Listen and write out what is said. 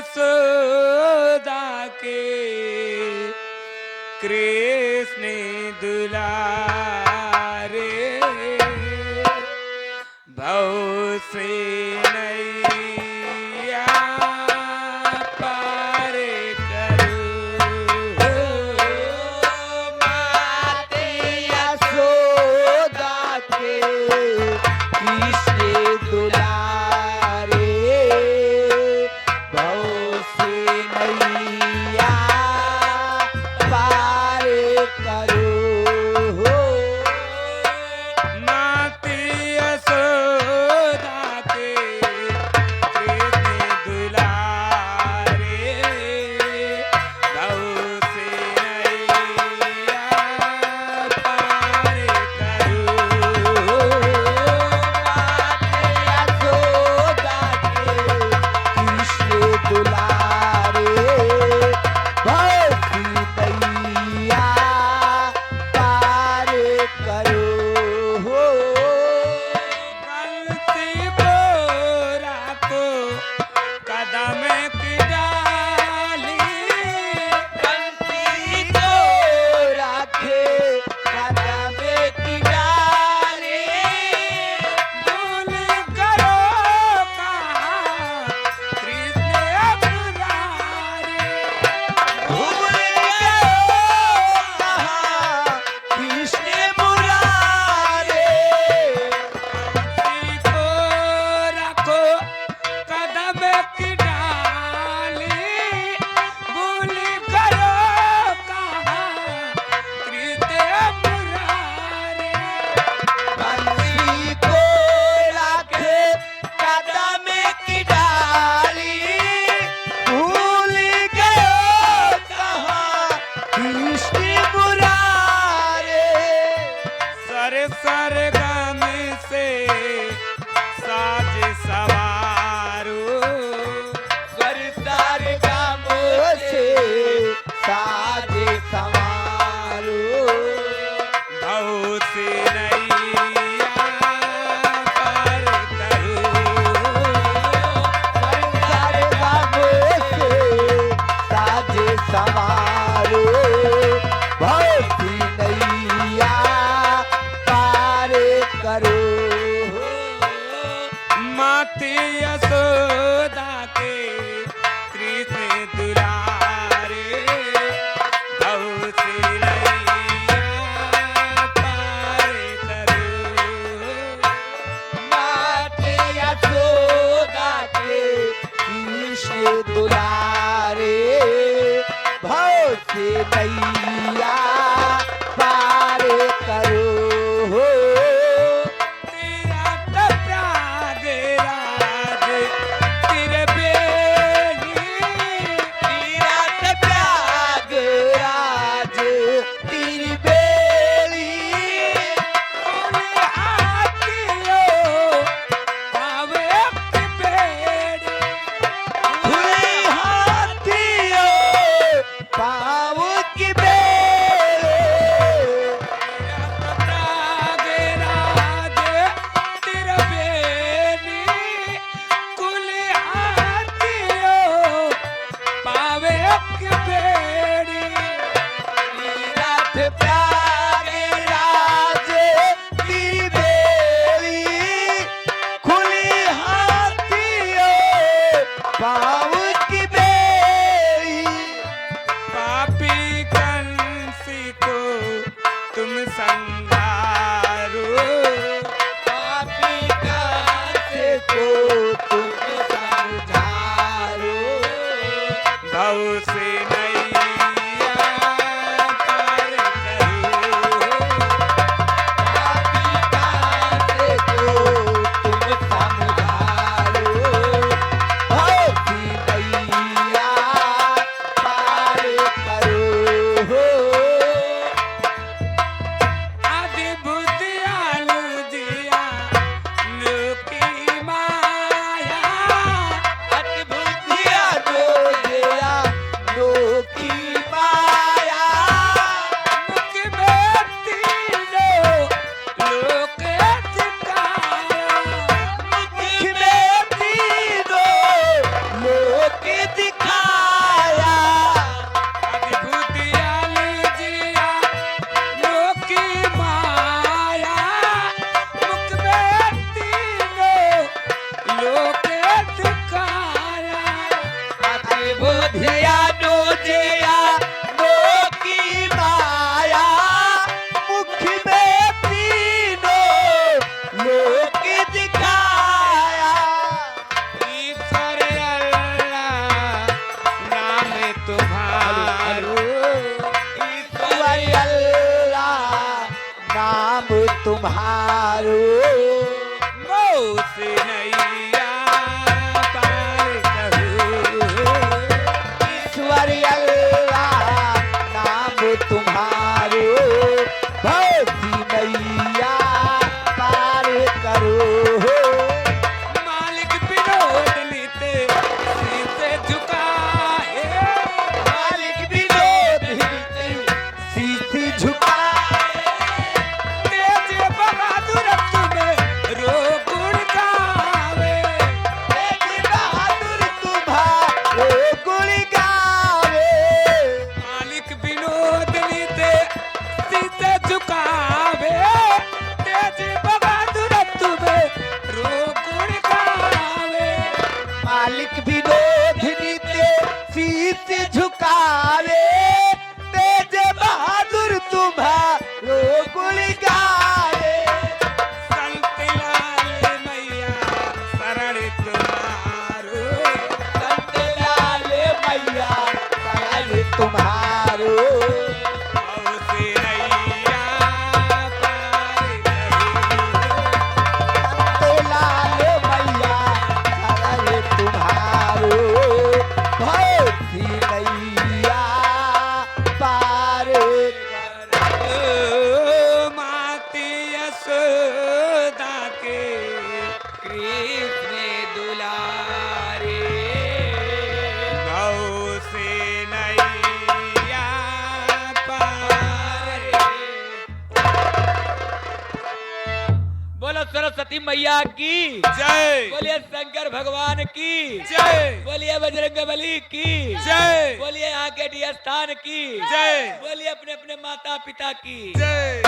यशोदा के कृष्ण दुलारे भव से नैया पार करो। माते यशोदा के कृष्ण दुलारे भव से नैया पार करो। माते यशोदा के कृष्ण दुलारे भव से नैया पार करो। यशोदा के कृष्ण दुलारे भव से नैया पार करो। गलती बोरा को कदम की डाली बंसी को राखे कदम की डाली। भूल करो कहा कृष्ण मुरारी। भूल गयो कहा कृष्ण मुरारे। गलती को रखो कदम की डाली भूल करो कहा कृष्ण मुरारी। बंसी को राखे कदम की डाली। भूल गयो कहा कृष्ण मुरारे। सर सर गम से साज सवारो सरदार गामो से साज संवारो। भव से नैया पार करो। सरदार गामो से साज संवारो। भक्ति नैया पार करो। माते यशोदा के कृष्ण दुलारे भव से नैया पार करो। माते यशोदा के कृष्ण दुलारे भव से नैया पार करो। तीरथ प्रयागराज त्रिवेणी तीरथ प्रयागराज त्रिवेणी। आतियो पावे की बेड़ी। खुली हाथियों पाँव की बेड़े। प्रयागराज त्रिवेणी कुल आतियो पावे की बेड़ी। तीरथ प्रयागराज त्रिवेणी। खुली हाथियों पाँव की बेड़ी। पापी कंसी को तुम संहारो पापी कांसे को तुम समझारो। भव से नैया पार करो। पापी कांसे को तुम समझारो। भक्ति नैया पार करो। आदि बुद्धि आलू दिया लोकी माया। अति बुद्धिया दो दिया नो धियानो जिया नो की माया मुख में तीनों लोक दिखाया ईश्वर अल्लाह नाम तुम्हारो ईश्वर अल्लाह नाम तुम्हारो मौसी नैया पार करो ईश्वर अल्लाह नाम तुम्हारो भक्ति नैया पार करो मालिक विनोद लीते सीते झुकाए मालिक विनोद सीधी झुकाए तेज बहादुर तुम्हें रो गुण गावे तेज बहादुर तुम्हारो गुण गावे मालिक विनोद लीते सीते झुकावे तेज बहादुर तुम्हें रो गुण गावे मालिक विनोद नित्य शीश झुकावे तेज बहादुर तुम्हारो गुण गावे संत लाल मैया शरण तुम्हारो संत लाल मैया शरण तुम्हारो मौसी नैया पार करो संत लाल मैया शरण तुम्हारो भक्ति नैया पार माती यशोदा के कृष्ण दुलारे गौ से नैया पार बोलो सरस्वती मैया की जय बोलिए शंकर भगवान की जय बोलिए बजरंग बली की जय बोलिए यहाँ के डी स्थान की जय बोलिए अपने अपने माता पिता की जय